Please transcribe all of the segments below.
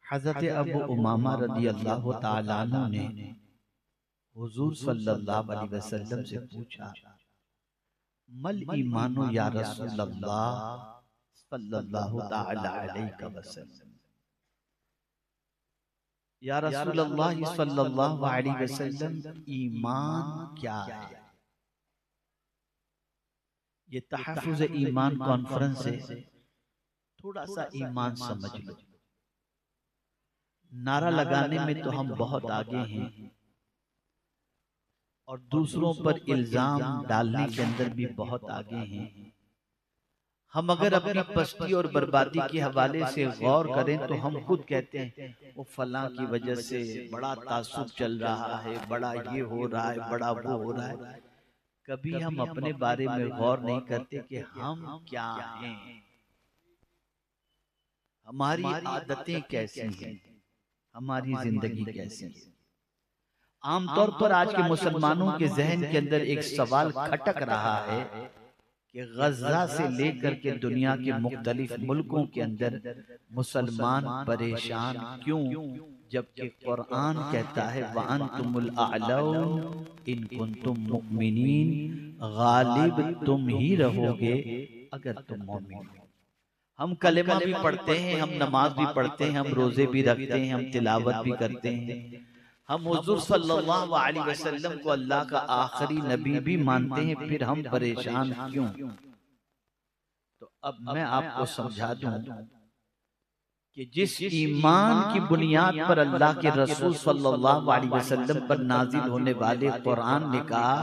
हज़रत अबू उमामा रज़ी अल्लाह ताला अन्हु ने हुजूर सल्लल्लाहु अलैहि वसल्लम से पूछा, मल ईमानु या रसूलल्लाह सल्लल्लाहु ताला अलैहि वसल्लम, या रसूलल्लाह सल्लल्लाहु अलैहि वसल्लम, ईमान क्या है? ये तहफ़्फ़ुज़ ईमान कॉन्फ्रेंस है, थोड़ा सा ईमान समझ लो। नारा लगाने में तो हम बहुत आगे हैं और दूसरों पर इल्जाम डालने के अंदर भी बहुत आगे हैं। हम अगर अपनी पस्ती और बर्बादी के हवाले से गौर करें तो हम खुद कहते हैं वो फलां की वजह से बड़ा तासुब चल रहा है, बड़ा ये हो रहा है, बड़ा वो हो रहा है। कभी हम अपने बारे में गौर नहीं करते कि हम क्या हैं, हमारी आदतें कैसी हैं, हमारी जिंदगी कैसी है। आमतौर पर आज के मुसलमानों के जहन के अंदर एक सवाल खटक रहा है कि गज़ा से लेकर के दुनिया के मुख्तलिफ मुल्कों के अंदर मुसलमान परेशान क्यों, जबकि कुरान कहता है वअंतुमुल अअलौन इन कुंतुम मुमिनीन, गालिब तुम ही रहोगे अगर तुम मोमिन हो। हम कलेमा भी पढ़ते हैं, हम नमाज भी पढ़ते हैं, हम रोजे भी रखते हैं, हम तिलावत भी करते हैं, हम हुजूर सल्लल्लाहु अलैहि वसल्लम को अल्लाह का आखिरी नबी भी मानते हैं, फिर हम परेशान क्यों? तो अब मैं आपको समझा दूं कि जिस ईमान की बुनियाद पर अल्लाह के रसूल सल्लल्लाहु अलैहि वसल्लम पर नाजिल होने वाले कुरान ने कहा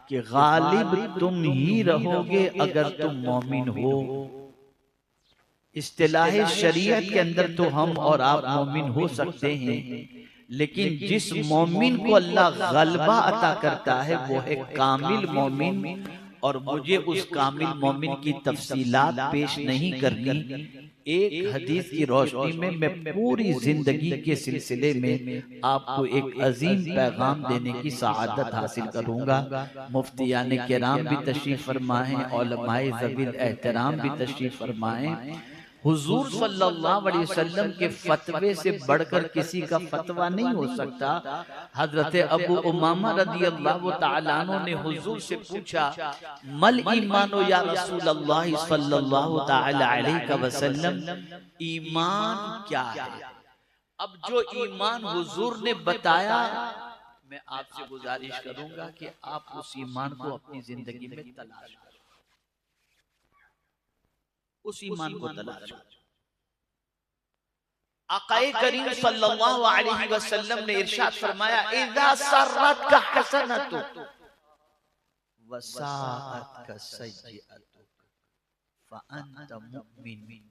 कि गालिब तुम ही रहोगे अगर तुम मोमिन हो। इस्तिलाह शरीयत के अंदर तो हम और आप मोमिन हो सकते हैं, लेकिन जिस मोमिन को अल्लाह गलबा अता करता है वो है कामिल मोमिन। और मुझे उस कामिल मोमिन की तफसीलात पेश नहीं करनी, एक हदीस की रोशनी में मैं पूरी जिंदगी के सिलसिले में आपको एक अजीम पैगाम देने की सआदत हासिल करूंगा। मुफ्तियान किराम भी तशरीफ फरमाएं, उलमाए ज़वील एहतराम भी तशरीफ फरमाएं। हुजूर सल्लल्लाहु अलैहि वसल्लम के फतवे से बढ़कर किसी का फतवा नहीं हो सकता। हजरत अबू उमामा रदियल्लाहु ताला अन्हु ने हुजूर से पूछा, मल ईमानो या रसूल अल्लाह सल्लल्लाहु ताला अलैहि वसल्लम, ईमान क्या है? अब जो ईमान हुजूर ने बताया, मैं आपसे गुजारिश करूंगा कि आप उस ईमान को अपनी जिंदगी में तलाश करो, उस ईमान को तलाश करो। आकाए करीम सल्लल्लाहु अलैहि वसल्लम ने इरशाद फरमाया, इज़ा सर्रत का हसनतु वसाअत का सय्यअतु फअंत मुमिन।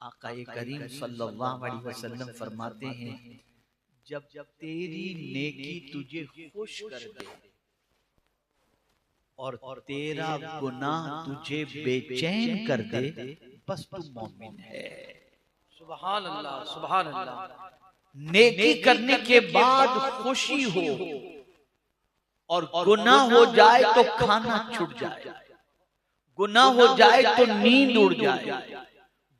आकाए करीम सल्लल्लाहु अलैहि वसल्लम फरमाते हैं, जब तेरी नेकी तुझे खुश कर दे और तेरा गुनाह तुझे बेचैन कर दे, बस तू मोमिन है। सुभान अल्लाह, सुभान अल्लाह। नेकी करने के बाद खुशी हो और गुनाह हो जाए तो खाना छूट जाए, गुनाह हो जाए तो नींद उड़ जाए,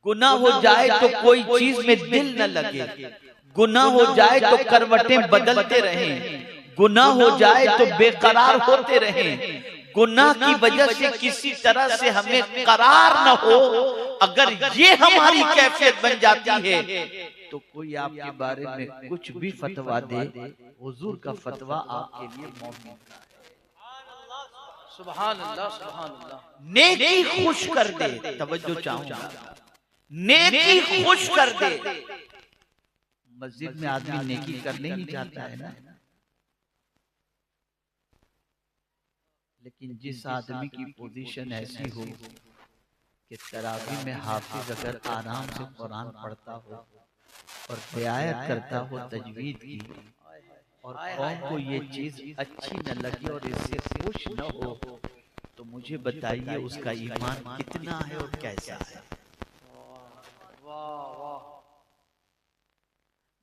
गुनाह हो जाए तो कोई चीज में दिल न लगे, गुनाह हो जाए तो करवटें बदलते रहें, गुनाह हो जाए तो बेकरार होते रहें, गुनाह की वजह से किसी तरह से हमें करार न हो। अगर ये हमारी कैफियत बन जाती है तो कोई आपके बारे में कुछ भी फतवा दे, हुजूर का फतवा आपके लिए मोमिन का है। सुभान अल्लाह, सुभान अल्लाह। नेकी खुश कर दे, तवज्जो चाहूंगा, नेकी खुश कर दे। मस्जिद में आदमी नेकी करने ही जाता है ना, लेकिन जिस आदमी की पोजीशन ऐसी हो कि तरावी में हाफिज अगर आराम से कुरान पढ़ता हो और रियायत करता हो तजवीद की, और कौम को ये चीज अच्छी न लगे और इससे खुश न हो, तो मुझे बताइए उसका ईमान कितना है और कैसा है।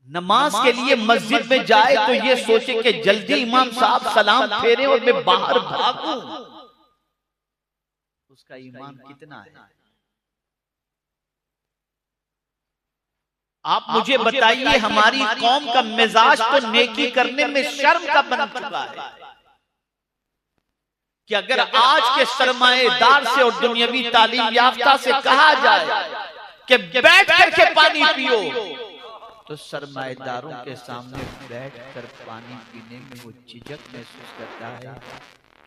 नमाज के लिए मस्जिद में जाए तो ये सोचे कि जल्दी इमाम साहब सलाम फेरे और मैं बाहर भागूं, उसका ईमान कितना है। आप मुझे बताइए, हमारी कौम का मिजाज तो नेकी करने में शर्म का बन चुका है कि अगर आज के सरमाएदार से और दुनियावी तालीम याफ्ता से कहा जाए कि बैठ करके पानी पियो, तो सरमाएदारों के सामने बैठकर पानी पीने में वो झिझक महसूस करता है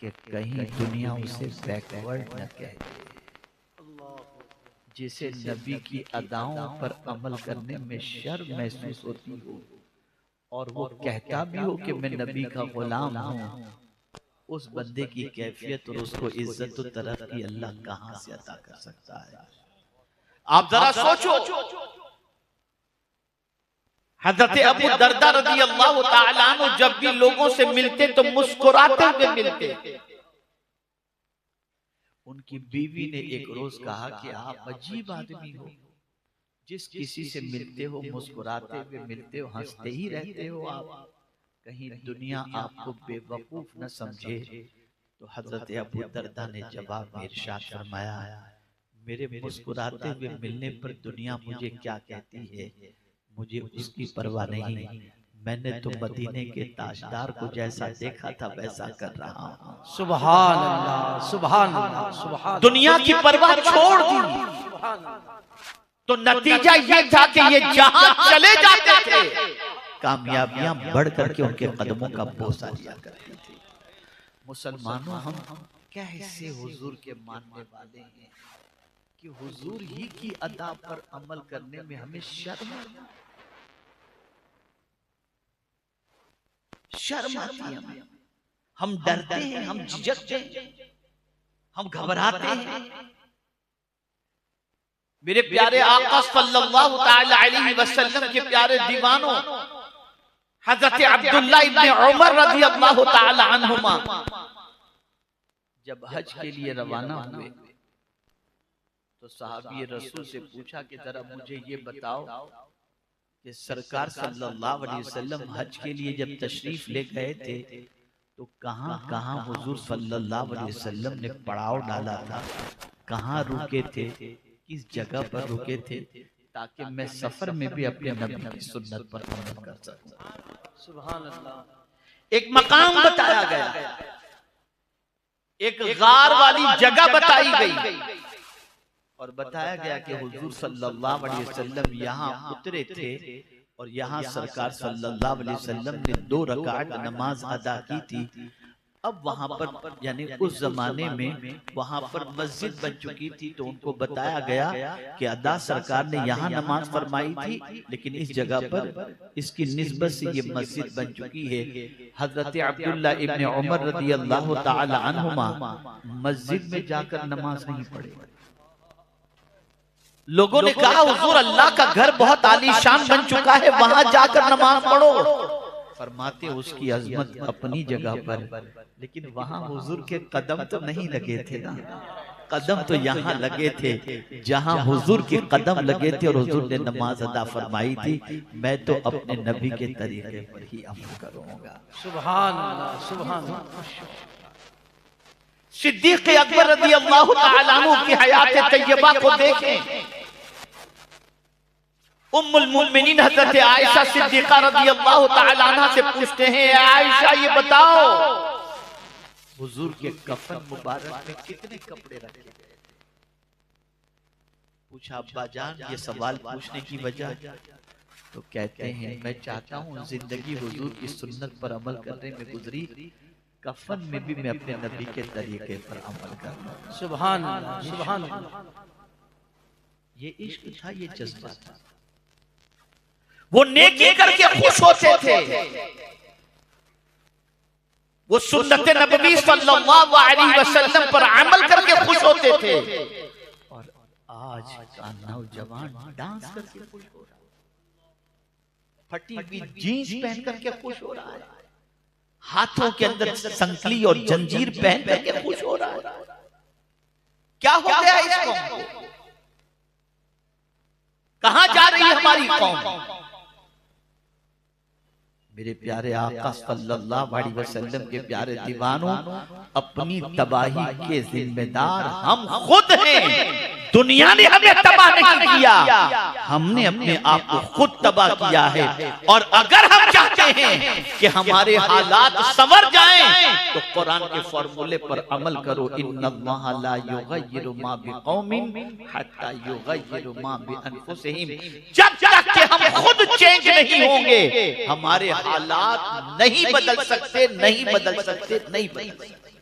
कि कहीं दुनिया उसे बैकवर्ड न कहे। जिसे नबी की अदाओं पर अमल करने में शर्म महसूस होती हो और वो कहता भी हो कि मैं नबी का गुलाम हूं, उस बंदे की कैफियत और उसको इज्जत और तरक्की अल्लाह कहां से अता कर सकता है? आप जरा सोचो। हजरत अबू दरदा रज़ी अल्लाह ताला अन्हु जब भी लोगों से मिलते तो मुस्कुराते हुए मिलते। उनकी बीवी ने एक रोज कहा कि आप अजीब आदमी हो, जिस किसी से मिलते हो मुस्कुराते हुए मिलते हो, हंसते ही रहते हो आप, कहीं दुनिया आपको बेवकूफ न समझे। तो हजरत अबू दरदा ने जवाब में इरशाद फरमाया, मेरे मुस्कुराते हुए मिलने पर दुनिया मुझे क्या कहती है, मुझे उसकी परवाह नहीं। मैंने तो मदीने के ताजदार को जैसा देखा था वैसा कर रहा हूं। सुभान अल्लाह, सुभान अल्लाह, सुभान। दुनिया की परवाह छोड़ दी तो नतीजा ये था कि ये जहां चले जाते थे कामयाबियां बढ़ करके उनके कदमों का बोसा लिया करती थी। मुसलमानों, हम कैसे हुजूर के मानने वाले हैं कि हुजूर ही की अदा पर अमल करने में हमें शर्म आती है। हम डरते हैं, हम झिझकते हैं, हम घबराते हैं। मेरे प्यारे आका सल्लल्लाहु ताला अलैहि वसल्लम के प्यारे दीवानों, हजरत अब्दुल्लाह इब्ने उमर रज़ी अल्लाह ताला अन्हुमा जब हज के लिए रवाना हुए तो सहाबी रसूल से पूछा कि जरा मुझे ये बताओ कि सरकार सल्लल्लाहु अलैहि वसल्लम हज के लिए जब तशरीफ ले गए थे तो कहां कहां हुजूर सल्लल्लाहु अलैहि वसल्लम ने पड़ाव डाला था, कहां रुके थे, किस जगह पर रुके थे, ताकि मैं सफर में भी अपने नबी की सुन्नत पर अमल कर सकूं। सुभान अल्लाह। एक मकाम बताया गया, एक गार वाली जगह बताई गई और बताया गया कि हुजूर सल्लल्लाहु अलैहि वसल्लम यहाँ उतरे थे और यहाँ सरकार सल्लल्लाहु अलैहि वसल्लम ने 2 रकात नमाज अदा की थी। अब वहां पर यानी उस जमाने में वहां पर मस्जिद बन चुकी थी, तो उनको बताया गया कि अदा सरकार ने यहाँ नमाज फरमाई थी, लेकिन इस जगह पर इसकी निस्बत से ये मस्जिद बन चुकी है। हजरत अब्दुल्ला इब्ने उमर रज़ी अल्लाह ताला अन्हुमा मस्जिद में जाकर नमाज नहीं पढ़े। लोगों ने कहा हुजूर अल्लाह का घर बहुत आलीशान बन चुका है, वहां जाकर नमाज पढ़ो। फरमाते उसकी अजमत अपनी जगह पर, लेकिन वहां हुजूर के कदम तो नहीं लगे थे ना, कदम तो यहाँ लगे थे जहां हुजूर के कदम लगे थे और हुजूर ने नमाज अदा फरमाई थी। मैं तो अपने नबी के तरीके पर ही अमल करूंगा। सुभान अल्लाह, सुभान अल्लाह। सिद्दीक़ अकबर रज़ी अल्लाह ताला अन्हु की हयात तय्यबा को देखें। उम्मुल मोमिनीन हज़रत आयशा सिद्दीक़ा रज़ी अल्लाह ताला अन्हा से पूछते हैं, आयशा ये बताओ हुजूर के कफन मुबारक में कितने कपड़े रखे गए थे? पूछा अब्बा जान ये सवाल पूछने की वजह, तो कहते हैं मैं चाहता हूँ जिंदगी हुजूर की सुन्नत पर अमल करने में गुजरी, कफन में भी मैं अपने नबी के तरीके पर अमल करना। सुभान अल्लाह, सुभान अल्लाह। ये इश्क था, ये जज्बा था। वो नेकी करके खुश होते थे, वो सुन्नत नबवी सल्लल्लाहु अलैहि वसल्लम पर अमल करके खुश होते थे। और आज का नौजवान डांस करके खुश हो रहा है, फटी हुई जीन्स पहन करके खुश हो रहा है, हाथों के अंदर संकली और जंजीर पहन करके खुश हो रहा है। क्या हो गया इस कौम को? कहां जा रही है हमारी कौम? मेरे प्यारे आका सल्लल्लाहु अलैहि वसल्लम के प्यारे दीवानों, अपनी तबाही के जिम्मेदार हम खुद हैं। दुनिया ने हमें तबाह नहीं किया, हमने अपने आप को खुद तबाह किया है। और अगर हम चाहते हैं कि हमारे हालात संवर जाएं तो कुरान के फॉर्मूले पर अमल करो। इन्नल्लाहा ला युगय्यिरु मा बिकौमिन हत्ता युगय्यिरु मा बिअनफुसिहिम। जब तक कि हम खुद चेंज नहीं होंगे हमारे हालात नहीं बदल सकते, नहीं बदल सकते, नहीं बदल सकते।